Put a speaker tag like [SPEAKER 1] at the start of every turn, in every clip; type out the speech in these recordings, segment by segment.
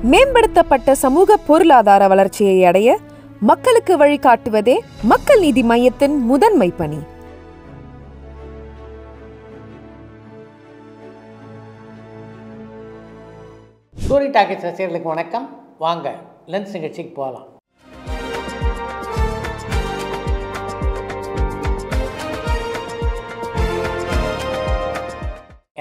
[SPEAKER 1] மேம்படுத்தப்பட்ட சமூக பொருளாதார வளர்ச்சியை அடைய மக்களுக்கு வழிகாட்டுவதே மக்கள் நீதி மையத்தின் முதன்மை பணி.
[SPEAKER 2] ஸ்டோரி டாக்கீஸ் ரசிகர்களுக்கு வணக்கம். வாங்க லென்ஸ் நிகழ்ச்சிக்கு போகலாம்.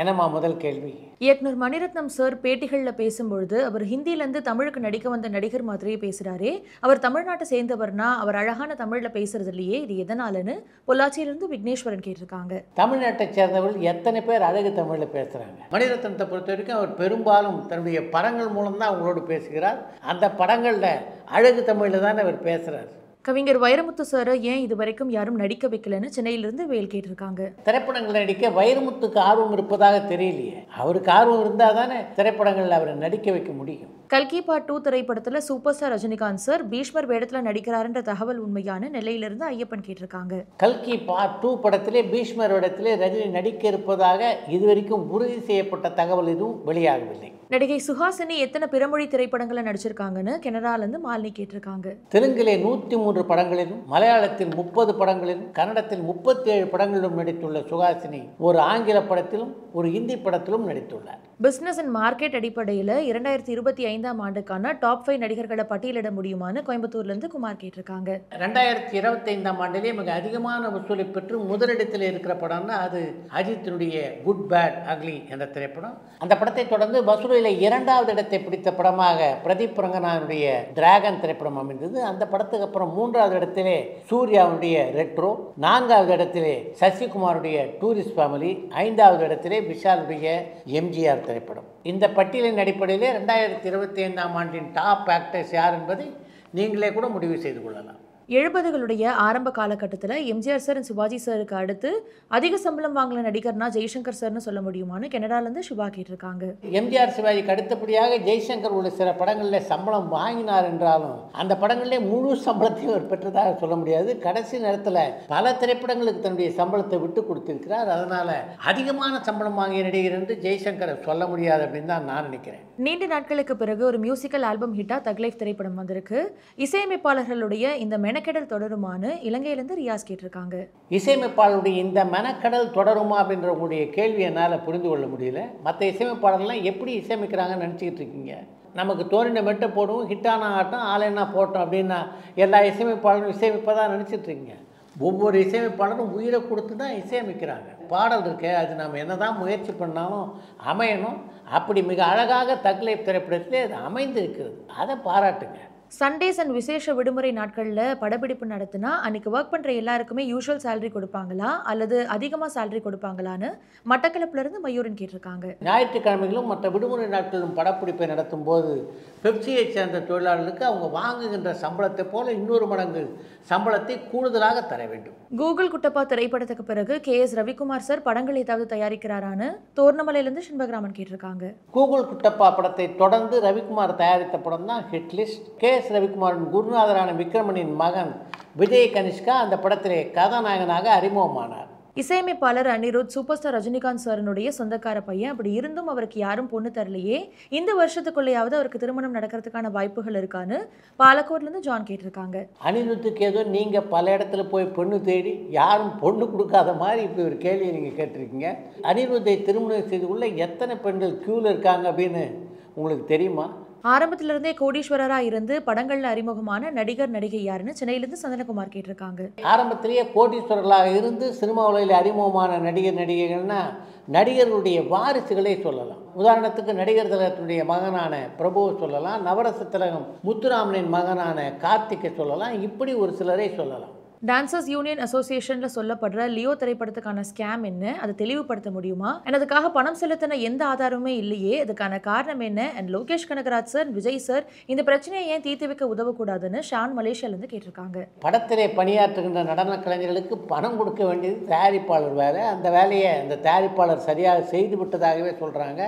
[SPEAKER 2] என்னம்மா முதல் கேள்வி?
[SPEAKER 3] இயக்குனர் மணிரத்னம் சார் பேட்டிகளில் பேசும்பொழுது அவர் ஹிந்தியிலேருந்து தமிழுக்கு நடிக்க வந்த நடிகர் மாதிரியே பேசுகிறாரே, அவர் தமிழ்நாட்டை சேர்ந்தவர்னா அவர் அழகான தமிழில் பேசுறது இல்லையே, இது எதனாலன்னு பொள்ளாச்சியிலிருந்து விக்னேஸ்வரன் கேட்டிருக்காங்க.
[SPEAKER 2] தமிழ்நாட்டை சேர்ந்தவர்கள் எத்தனை பேர் அழகு தமிழில் பேசுகிறாங்க? மணிரத்னத்தை பொறுத்த வரைக்கும் அவர் பெரும்பாலும் தன்னுடைய படங்கள் மூலம்தான் அவங்களோடு பேசுகிறார். அந்த படங்களில் அழகு தமிழில் தான் அவர் பேசுகிறார்.
[SPEAKER 3] கவிஞர் வைரமுத்து சாரை ஏன் இது வரைக்கும் யாரும் நடிக்க வைக்கலன்னு சென்னையிலிருந்து வேல் கேட்டிருக்காங்க.
[SPEAKER 2] திரைப்படங்கள் நடிக்க வைரமுத்துக்கு ஆர்வம் இருப்பதாக தெரியலையே. அவருக்கு ஆர்வம் இருந்தால் தானே திரைப்படங்களில் அவரை நடிக்க வைக்க முடியும்.
[SPEAKER 3] கல்கி பார்ட் 2 திரைப்படத்தில் சூப்பர் ஸ்டார் ரஜினிகாந்த் சார் பீஷ்மர் வேடத்தில் நடிக்கிறாருன்ற தகவல் உண்மையான நெல்லையிலிருந்து ஐயப்பன் கேட்டிருக்காங்க.
[SPEAKER 2] கல்கி பார்ட் 2 படத்திலே பீஷ்மர் வேடத்திலே ரஜினி நடிக்க இருப்பதாக இதுவரைக்கும் உறுதி செய்யப்பட்ட தகவல் எதுவும் வெளியாகவில்லை.
[SPEAKER 3] நடிகை சுஹாசினி எத்தனை பிறமொழி திரைப்படங்களை நடிச்சிருக்காங்கன்னு கனடாலேருந்து மாலினி கேட்டிருக்காங்க.
[SPEAKER 2] தெலுங்கிலே 103 படங்களிலும், மலையாளத்தில் 30 படங்களிலும், கன்னடத்தில் 37 படங்களிலும் நடித்துள்ள சுஹாசினி ஒரு ஆங்கில படத்திலும் ஒரு ஹிந்தி படத்திலும் நடித்துள்ளார்.
[SPEAKER 3] பிசினஸ் அண்ட் மார்க்கெட் அடிப்படையில் 2025ஆம் ஆண்டுக்கான டாப் 5 நடிகர்களை பட்டியலிட முடியுமான்னு கோயம்புத்தூர்லேருந்து குமார் கேட்டிருக்காங்க.
[SPEAKER 2] 2025ஆம் ஆண்டிலே மிக அதிகமான வசூலை பெற்று முதலிடத்தில் இருக்கிற படம்னா அது அஜித்தினுடைய குட் பேட் அக்லி என்ற திரைப்படம். அந்த படத்தை தொடர்ந்து வசூலில் 2வது இடத்தை பிடித்த படமாக பிரதீப் ரங்கநாதனுடைய டிராகன் திரைப்படம் அமைந்தது. அந்த படத்துக்கு அப்புறம் 3வது இடத்திலே சூர்யாவுடைய ரெட்ரோ, 4வது இடத்திலே சசிகுமாருடைய டூரிஸ்ட் ஃபேமிலி, 5வது இடத்திலே விஷாலுடைய எம்ஜிஆர் திரைப்படம். இந்த பட்டியலின் அடிப்படையிலே 2025ஆம் ஆண்டின் டாப் ஆக்டர்ஸ் யார் என்பதை நீங்களே கூட முடிவு செய்து கொள்ளலாம்.
[SPEAKER 3] 70களுடைய ஆரம்ப காலகட்டத்தில் எம்ஜிஆர் சார் சிவாஜி சாருக்கு அடுத்து அதிக சம்பளம் வாங்கல நடிகர்னா ஜெய்சங்கர் சார்னு சொல்ல முடியுமான்னு கனடாலேருந்து சிவா கேட்டிருக்காங்க.
[SPEAKER 2] எம்ஜிஆர் சிவாஜிக்கு அடுத்தபடியாக ஜெய்சங்கர் உள்ள சில படங்களில் சம்பளம் வாங்கினார் என்றாலும் அந்த படங்களிலே முழு சம்பளத்தையும் அவர் பெற்றதாக சொல்ல முடியாது. கடைசி நேரத்தில் பல திரைப்படங்களுக்கு தன்னுடைய சம்பளத்தை விட்டு கொடுத்திருக்கிறார். அதனால அதிகமான சம்பளம் வாங்கிய நடிகர் என்று ஜெய்சங்கரை சொல்ல முடியாது அப்படின்னு தான் நான் நினைக்கிறேன்.
[SPEAKER 3] நீண்ட நாட்களுக்கு பிறகு ஒரு மியூசிக்கல் ஆல்பம் ஹிட்டா தக் லைஃப் திரைப்படம் வந்திருக்கு. இசையமைப்பாளர்களுடைய இந்த மெனக்கெடல் தொடருமான்னு இலங்கையிலிருந்து ரியாஸ் கேட்டிருக்காங்க.
[SPEAKER 2] இசையமைப்பாளருடைய இந்த மெனக்கெடல் தொடருமா அப்படின்ற உங்களுடைய கேள்வி என்னால் புரிந்து கொள்ள முடியல. மற்ற இசையமைப்பாளர்லாம் எப்படி இசையமைக்கிறாங்கன்னு நினச்சிக்கிட்டு இருக்கீங்க? நமக்கு தோணின மெட்டை போடுவோம், ஹிட்டான ஆட்டம் ஆலைன்னா போட்டோம் அப்படின்னா எல்லா இசையமைப்பாளரும் இசையமைப்பதாக நினச்சிட்டு இருக்கீங்க. ஒவ்வொரு இசையமைப்பாளரும் உயிரை கொடுத்து தான் இசையமைக்கிறாங்க. பாடல் இருக்கு, அது நம்ம என்ன தான் முயற்சி பண்ணாலும் அமையணும். அப்படி மிக அழகாக தக் லைஃப் திரைப்படத்திலே அது அமைந்து இருக்கிறது. அதை பாராட்டுங்க.
[SPEAKER 3] சண்டேஸ் அண்ட் விசேஷ விடுமுறை நாட்களில் படப்பிடிப்பு நடத்தினா அன்றைக்கி ஒர்க் பண்ணுற எல்லாருக்குமே யூஷுவல் சேலரி கொடுப்பாங்களா அல்லது அதிகமாக சேலரி கொடுப்பாங்களான்னு மட்டக்களப்பிலிருந்து மயூரன் கேட்டிருக்காங்க.
[SPEAKER 2] ஞாயிற்றுக்கிழமைகளும் மற்ற விடுமுறை நாட்களிலும் படப்பிடிப்பை நடத்தும் போது பெப்சியை சேர்ந்த தொழிலாளர்களுக்கு அவங்க வாங்குகின்ற சம்பளத்தை போல 2 மடங்கு சம்பளத்தை கூடுதலாக தர வேண்டும்.
[SPEAKER 3] கூகுள் குட்டப்பா திரைப்படத்துக்கு பிறகு KS ரவிக்குமார் சார் படங்கள் ஏதாவது தயாரிக்கிறாரான்னு தோர்ணமலையிலிருந்து சின்பகிராமன் கேட்டிருக்காங்க.
[SPEAKER 2] கூகுள் குட்டப்பா படத்தை தொடர்ந்து ரவிக்குமார் தயாரித்த படம் தான் ஹிட்லிஸ்ட். KS ரவிக்குமாரின் குருநாதரான விக்ரமனின் மகன் விஜய் கனிஷ்கா அந்த படத்திலே கதாநாயகனாக அறிமுகமானார்.
[SPEAKER 3] இசையமைப்பாளர் அனிருத் சூப்பர் ஸ்டார் ரஜினிகாந்த் சாரனுடைய சொந்தக்கார பையன். அப்படி இருந்தும் அவருக்கு யாரும் பொண்ணு தரலையே, இந்த வருஷத்துக்குள்ளேயாவது அவருக்கு திருமணம் நடக்கிறதுக்கான வாய்ப்புகள் இருக்கான்னு பாலக்கோட்லேருந்து ஜான் கேட்டிருக்காங்க.
[SPEAKER 2] அனிருத்துக்கு ஏதோ நீங்கள் பல இடத்துல போய் பொண்ணு தேடி யாரும் பொண்ணு கொடுக்காத மாதிரி இப்படி ஒரு கேள்வியை நீங்கள் கேட்டிருக்கீங்க. அனிருத்தை திருமணம் செய்து கொள்ள எத்தனை பெண்கள் க்யூவில் இருக்காங்க அப்படின்னு உங்களுக்கு தெரியுமா?
[SPEAKER 3] ஆரம்பத்திலிருந்தே கோடீஸ்வரராக இருந்து படங்களில் அறிமுகமான நடிகர் நடிகை யாருன்னு சென்னையிலிருந்து சந்தனகுமார் கேட்டிருக்காங்க.
[SPEAKER 2] ஆரம்பத்திலேயே கோடீஸ்வரர்களாக இருந்து சினிமா உலகில் அறிமுகமான நடிகர் நடிகைகள்னா நடிகர்களுடைய வாரிசுகளே சொல்லலாம். உதாரணத்துக்கு நடிகர் திலகத்தினுடைய மகனான பிரபுவை சொல்லலாம், நவரச திலகம் முத்துராமனின் மகனான கார்த்திகை சொல்லலாம், இப்படி ஒரு சிலரை சொல்லலாம்.
[SPEAKER 3] டான்சர்ஸ் யூனியன் அசோசியேஷனில் சொல்லப்படுற லியோ திரைப்படத்துக்கான ஸ்கேம் என்ன, அதை தெளிவுபடுத்த முடியுமா? அதுக்காக பணம் செலுத்தின எந்த ஆதாரமுமே இல்லையே, அதுக்கான காரணம் என்ன? And Lokesh Kanagaraj sir, Vijay sir இந்த பிரச்சனையை ஏன் தீர்த்து வைக்க உதவக்கூடாதுன்னு ஷான் மலேசியாவிலேருந்து கேட்டிருக்காங்க.
[SPEAKER 2] படத்திலே பணியாற்றுகின்ற நடன கலைஞர்களுக்கு பணம் கொடுக்க வேண்டியது தயாரிப்பாளர் வேலை. அந்த வேலையை அந்த தயாரிப்பாளர் சரியாக செய்து விட்டதாகவே சொல்கிறாங்க.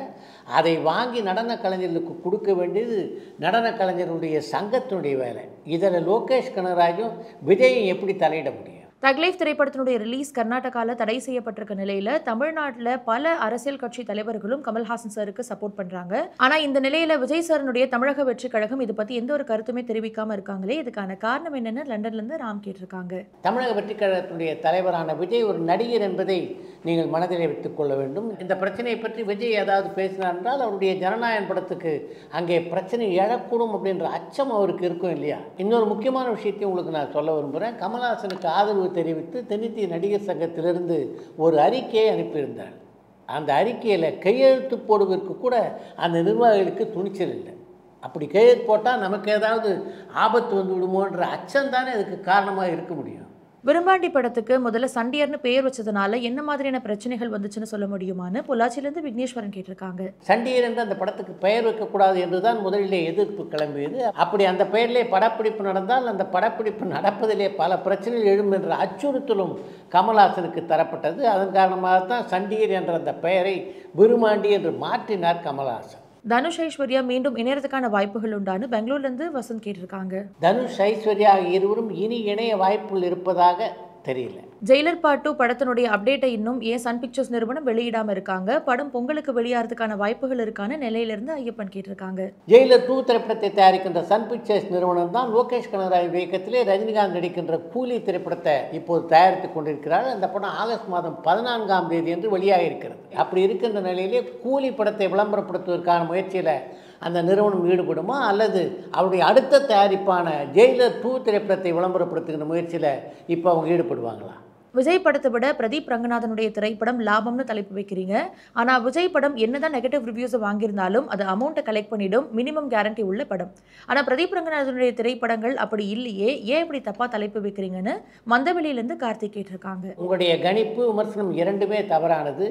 [SPEAKER 2] அதை வாங்கி நடன கலைஞர்களுக்கு கொடுக்க வேண்டியது நடன கலைஞர்களுடைய சங்கத்தினுடைய வேலை. இதில் லோகேஷ் கனகராஜும் விஜயும் எப்படி தலையிட முடியும்?
[SPEAKER 3] தக் லைஃப் திரைப்படத்தினுடைய ரிலீஸ் கர்நாடகாவில் தடை செய்யப்பட்டிருக்க நிலையில தமிழ்நாட்டில் பல அரசியல் கட்சி தலைவர்களும் கமல்ஹாசன் சாருக்கு சப்போர்ட் பண்றாங்க. ஆனா இந்த நிலையில விஜய் சாரனுடைய தமிழக வெற்றி கழகம் இது பத்தி எந்த ஒரு கருத்துமே தெரிவிக்காம இருக்காங்களே, இதுக்கான காரணம் என்னன்னு லண்டன்ல இருந்து ராம் கேட்டிருக்காங்க.
[SPEAKER 2] தமிழக வெற்றி கழகத்தினுடைய தலைவரான விஜய் ஒரு நடிகர் என்பதை நீங்கள் மனதிலே வைத்துக் கொள்ள வேண்டும். இந்த பிரச்சனையை பற்றி விஜய் ஏதாவது பேசினார் என்றால் அவருடைய ஜனநாயகம் படத்துக்கு அங்கே பிரச்சனை எழக்கூடும் அப்படின்ற அச்சம் அவருக்கு இருக்கும் இல்லையா? இன்னொரு முக்கியமான விஷயத்தையும் உங்களுக்கு நான் சொல்ல விரும்புகிறேன். கமல்ஹாசனுக்கு ஆதரவு தெரிவித்து தென்னிந்திய நடிகர் சங்கத்திலிருந்து ஒரு அறிக்கையை அனுப்பியிருந்தார். அந்த அறிக்கையில் கையெழுத்து போடுவதற்கு கூட அந்த நிர்வாகிகளுக்கு துணிச்சல் இல்லை. அப்படி கையெழுத்து போட்டால் நமக்கு ஏதாவது ஆபத்து வந்து விடுமோன்ற அச்சம் தானே அதுக்கு காரணமாக இருக்க முடியும்.
[SPEAKER 3] விரும்பாண்டி படத்துக்கு முதல்ல சண்டியர்னு பெயர் வச்சதுனால என்ன மாதிரியான பிரச்சனைகள் வந்துச்சுன்னு சொல்ல முடியுமான்னு பொள்ளாச்சியிலிருந்து விக்னேஸ்வரன் கேட்டிருக்காங்க.
[SPEAKER 2] சண்டியர் என்று அந்த படத்துக்கு பெயர் வைக்கக்கூடாது என்றுதான் முதலிலே எதிர்ப்பு கிளம்பியது. அப்படி அந்த பெயரிலே படப்பிடிப்பு நடந்தால் அந்த படப்பிடிப்பு நடப்பதிலே பல பிரச்சனைகள் எழும் என்ற அச்சுறுத்தலும் கமல்ஹாசனுக்கு தரப்பட்டது. அதன் காரணமாகத்தான் சண்டியர் என்ற அந்த பெயரை விரும்பாண்டி என்று மாற்றினார் கமல்ஹாசன்.
[SPEAKER 3] தனுஷ் ஐஸ்வர்யா மீண்டும் இணையறதுக்கான வாய்ப்புகள் உண்டான்னு பெங்களூர்ல இருந்து வசந்த் கேட்டிருக்காங்க.
[SPEAKER 2] தனுஷ் ஐஸ்வர்யா இருவரும் இனி இணைய வாய்ப்புகள் இருப்பதாக தெரியல.
[SPEAKER 3] ஜெயிலர் பார்ட் 2 படத்தினுடைய அப்டேட்டை இன்னும் ஏன் சன் பிக்சர்ஸ் நிறுவனம் வெளியிடாம இருக்காங்க? படம் பொங்கலுக்கு வெளியாகிறதுக்கான வாய்ப்புகள் இருக்கான நிலையிலிருந்து ஐயப்பன் கேட்டிருக்காங்க.
[SPEAKER 2] ஜெயிலர் 2 திரைப்படத்தை தயாரிக்கின்ற சன் பிக்சர்ஸ் நிறுவனம் தான் லோகேஷ் கனகராஜ் இயக்கத்திலே ரஜினிகாந்த் நடிக்கின்ற கூலி திரைப்படத்தை இப்போது தயாரித்துக் கொண்டிருக்கிறார். அந்த படம் ஆகஸ்ட் மாதம் 14ஆம் தேதி என்று வெளியாக இருக்கிறது. அப்படி இருக்கின்ற நிலையிலே கூலி படத்தை விளம்பரப்படுத்துவதற்கான முயற்சியில் அந்த நிறுவனம் ஈடுபடுமா அல்லது அவருடைய அடுத்த தயாரிப்பான ஜெயிலர் 2 திரைப்படத்தை விளம்பரப்படுத்துகின்ற முயற்சியில் இப்போ அவங்க ஈடுபடுவாங்களா?
[SPEAKER 3] விஜய் படத்தை விட பிரதீப் ரங்கநாதனுடைய திரைப்படம் லாபம்னு தலைப்பு வைக்கிறீங்க. ஆனால் விஜய் படம் என்னதான் நெகட்டிவ் ரிவ்யூஸை வாங்கியிருந்தாலும் அது அமௌண்ட்டை கலெக்ட் பண்ணிடும், மினிமம் கேரண்டி உள்ள படம். ஆனால் பிரதீப் ரங்கநாதனுடைய திரைப்படங்கள் அப்படி இல்லையே, ஏன் இப்படி தப்பாக தலைப்பு வைக்கிறீங்கன்னு மந்தவெளியிலேருந்து கார்த்திக் கேட்டிருக்காங்க.
[SPEAKER 2] உங்களுடைய கணிப்பு விமர்சனம் இரண்டுமே தவறானது.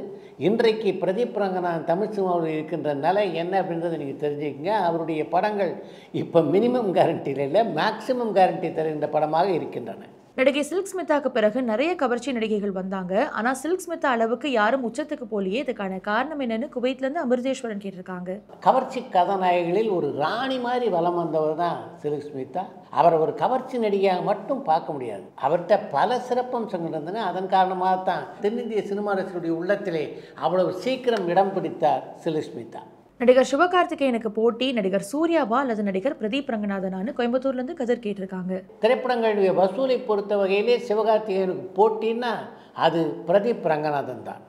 [SPEAKER 2] இன்றைக்கு பிரதீப் ரங்கநாதன் தமிழ் சினிமாவில் இருக்கின்ற நிலை என்ன அப்படின்றத நீங்கள் தெரிஞ்சுக்கங்க. அவருடைய படங்கள் இப்போ மினிமம் கேரண்டியில் இல்லை, மேக்சிமம் கேரண்டி தருகின்ற படமாக இருக்கின்றன.
[SPEAKER 3] நடிகை சில்க் ஸ்மிதாக்கு பிறகு நிறைய கவர்ச்சி நடிகைகள் வந்தாங்க. ஆனால் சில்க் ஸ்மிதா அளவுக்கு யாரும் உச்சத்துக்கு போலியே, இதுக்கான காரணம் என்னன்னு குவைத்லேருந்து அமிர்தேஸ்வரன் கேட்டிருக்காங்க.
[SPEAKER 2] கவர்ச்சி கதாநாயகிகளில் ஒரு ராணி மாதிரி வலம் வந்தவர் தான் சில்க் ஸ்மிதா. அவரை ஒரு கவர்ச்சி நடிகையாக மட்டும் பார்க்க முடியாது, அவர்கிட்ட பல சிறப்பம்சங்கள் இருந்தன. அதன் காரணமாகத்தான் தென்னிந்திய சினிமா ரசிகருடைய உள்ளத்திலே அவ்வளவு சீக்கிரம் இடம் பிடித்தார் சில்க் ஸ்மிதா.
[SPEAKER 3] நடிகர் சிவகார்த்திகேயனுக்கு போட்டி நடிகர் சூர்யாவா அல்லது நடிகர் பிரதீப் ரங்கநாதனான்னு கோயம்புத்தூர்லேருந்து கதிர் கேட்டிருக்காங்க.
[SPEAKER 2] திரைப்படங்களுடைய வசூலை பொறுத்த வகையிலே சிவகார்த்திகேயனுக்கு போட்டின்னா அது பிரதீப் ரங்கநாதன் தான்.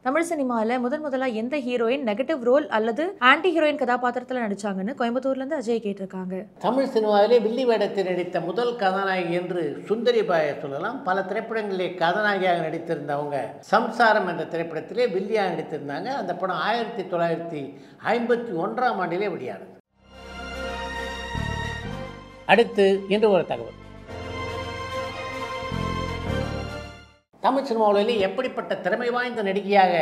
[SPEAKER 3] தமிழ் சினிமாவில் முதலாக எந்த ஹீரோயின் நெகட்டிவ் ரோல் அல்லது ஆன்டி ஹீரோயின் கதாபாத்திரத்தில் நடிச்சாங்கன்னு கோயம்புத்தூர்லேருந்து அஜய் கேட்டிருக்காங்க.
[SPEAKER 2] தமிழ் சினிமாவிலே வில்லி வேடத்தில் நடித்த முதல் கதாநாயகி என்று சுந்தரிபாயை சொல்லலாம். பல திரைப்படங்களிலே கதாநாயகியாக நடித்திருந்தவங்க சம்சாரம் என்ற திரைப்படத்திலே வில்லியாக நடித்திருந்தாங்க. அந்த படம் 1951ஆம் ஆண்டிலே வெளியானது. அடுத்து இன்று ஒரு தகவல். தமிழ் சினிமாவிலே எப்படிப்பட்ட திறமை வாய்ந்த நடிகையாக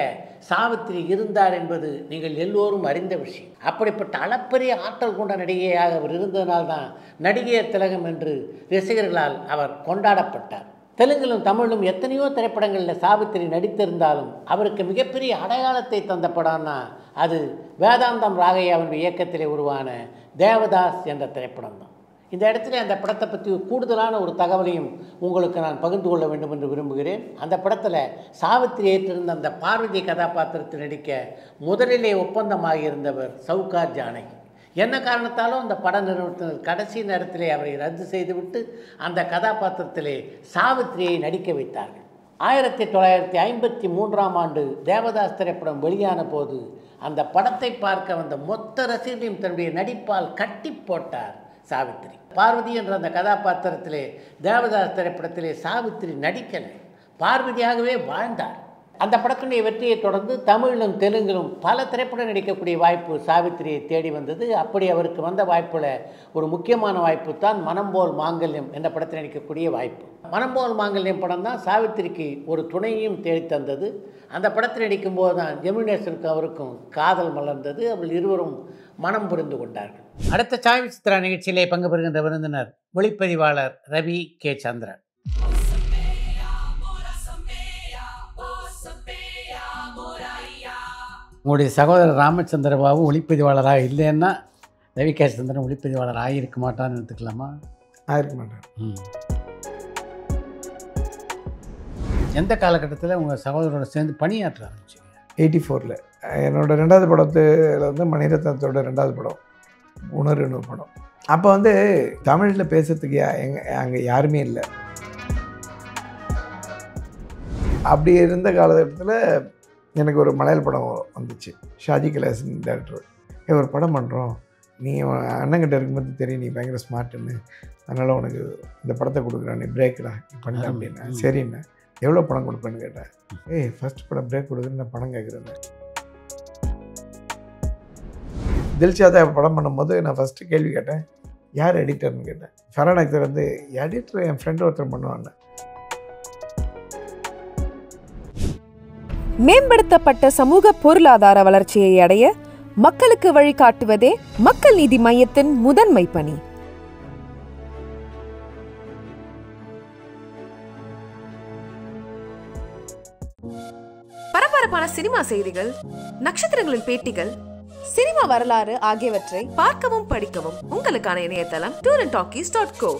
[SPEAKER 2] சாவித்திரி இருந்தார் என்பது நீங்கள் எல்லோரும் அறிந்த விஷயம். அப்படிப்பட்ட அளப்பரிய ஆற்றல் கொண்ட நடிகையாக அவர் இருந்ததனால்தான் நடிகையர் திலகம் என்று ரசிகர்களால் அவர் கொண்டாடப்பட்டார். தெலுங்கிலும் தமிழிலும் எத்தனையோ திரைப்படங்களில் சாவித்திரி நடித்திருந்தாலும் அவருக்கு மிகப்பெரிய அடையாளத்தை தந்த படம்னா அது வேதாந்தம் ராகையாவின் இயக்கத்திலே உருவான தேவதாஸ் என்ற திரைப்படம் தான். இந்த இடத்துல அந்த படத்தை பற்றி கூடுதலான ஒரு தகவலையும் உங்களுக்கு நான் பகிர்ந்து கொள்ள வேண்டும் என்று விரும்புகிறேன். அந்த படத்தில் சாவித்திரி ஏற்றிருந்த அந்த பார்வதி கதாபாத்திரத்தில் நடிக்க முதலிலே ஒப்பந்தமாகியிருந்தவர் சவுகார் ஜானகி. என்ன காரணத்தாலும் அந்த பட நிறுவனத்தினர் கடைசி நேரத்திலே அவரை ரத்து செய்துவிட்டு அந்த கதாபாத்திரத்திலே சாவித்திரியை நடிக்க வைத்தார்கள். 1953ஆம் ஆண்டு தேவதாஸ் திரைப்படம் வெளியான போது அந்த படத்தை பார்க்க வந்த மொத்த ரசிகர்களையும் தன்னுடைய நடிப்பால் கட்டி போட்டார் சாவித்திரி. பார்வதி என்ற அந்த கதாபாத்திரத்திலே தேவதாஸ் திரைப்படத்திலே சாவித்திரி நடிக்கலை, பார்வதியாகவே வாழ்ந்தார். அந்த படத்தினுடைய வெற்றியை தொடர்ந்து தமிழிலும் தெலுங்கிலும் பல திரைப்படம் நடிக்கக்கூடிய வாய்ப்பு சாவித்திரியை தேடி வந்தது. அப்படி அவருக்கு வந்த வாய்ப்பில் ஒரு முக்கியமான வாய்ப்பு தான் மனம்போல் மாங்கல்யம் என்ற படத்தில் நடிக்கக்கூடிய வாய்ப்பு. மனம்போல் மாங்கல்யம் படம் தான் சாவித்திரிக்கு ஒரு துணையையும் தேடி தந்தது. அந்த படத்தில் நடிக்கும்போது தான் ஜெமினேசனுக்கு அவருக்கும் காதல் மலர்ந்தது. அவர்கள் இருவரும் மனம் புரிந்து கொண்டார்கள். அடுத்த சாய் சித்ரா நிகழ்ச்சியிலே பங்கு பெறுகின்ற விருந்தினர் ஒளிப்பதிவாளர் ரவி கே சந்திரன். உங்களுடைய சகோதரர் ராமச்சந்திர பாபு ஒளிப்பதிவாளராக இல்லைன்னா ரவிகேஷ் சந்திரன் ஒளிப்பதிவாளர் ஆகியிருக்க மாட்டான்னு எடுத்துக்கலாமா?
[SPEAKER 4] ஆயிருக்க மாட்டேன்.
[SPEAKER 2] எந்த காலகட்டத்தில் உங்கள் சகோதரோட சேர்ந்து பணியாற்ற ஆரம்பிச்சிங்க?
[SPEAKER 4] 84 என்னோடய 2வது படத்தில் வந்து மணிரத்னத்தோட 2வது படம் உணர்வுன்னு ஒரு படம். அப்போ வந்து தமிழில் பேசுறதுக்கு அங்கே யாருமே இல்லை. அப்படி இருந்த காலகட்டத்தில் எனக்கு ஒரு மலையாள படம் வந்துச்சு. ஷாஜி கலாசன் டேரக்டர். ஒரு படம் பண்ணுறோம், நீ அண்ணங்கிட்ட இருக்கும்போது தெரியும் நீ பயங்கர ஸ்மார்ட்டுன்னு, அதனால் உனக்கு இந்த படத்தை கொடுக்குறேன், நீ பிரேக்குடா பண்ண அப்படின்னா. சரிண்ணே, எவ்வளோ பணம் கொடுப்பேன்னு கேட்டேன். ஃபஸ்ட் படம் பிரேக் கொடுக்குறேன்னு நான் பணம் கேட்குறேன். தில்ஷாதா படம் பண்ணும்போது நான் ஃபஸ்ட்டு கேள்வி கேட்டேன், யார் எடிட்டர்னு கேட்டேன். ஃபர்ஹான் அக்தர் வந்து எடிட்டர் என் ஃப்ரெண்டு ஒருத்தர் பண்ணுவாங்க.
[SPEAKER 1] மேம்படுத்தப்பட்ட சமூக பொருளாதார வளர்ச்சியை அடைய மக்களுக்கு வழிகாட்டுவதே மக்கள் நீதி மையத்தின் முதன்மை பணி. பரபரப்பான சினிமா செய்திகள், நட்சத்திரங்களின் பேட்டிகள், சினிமா வரலாறு ஆகியவற்றை பார்க்கவும் படிக்கவும் உங்களுக்கான இணையதளம் tourantalkies.co.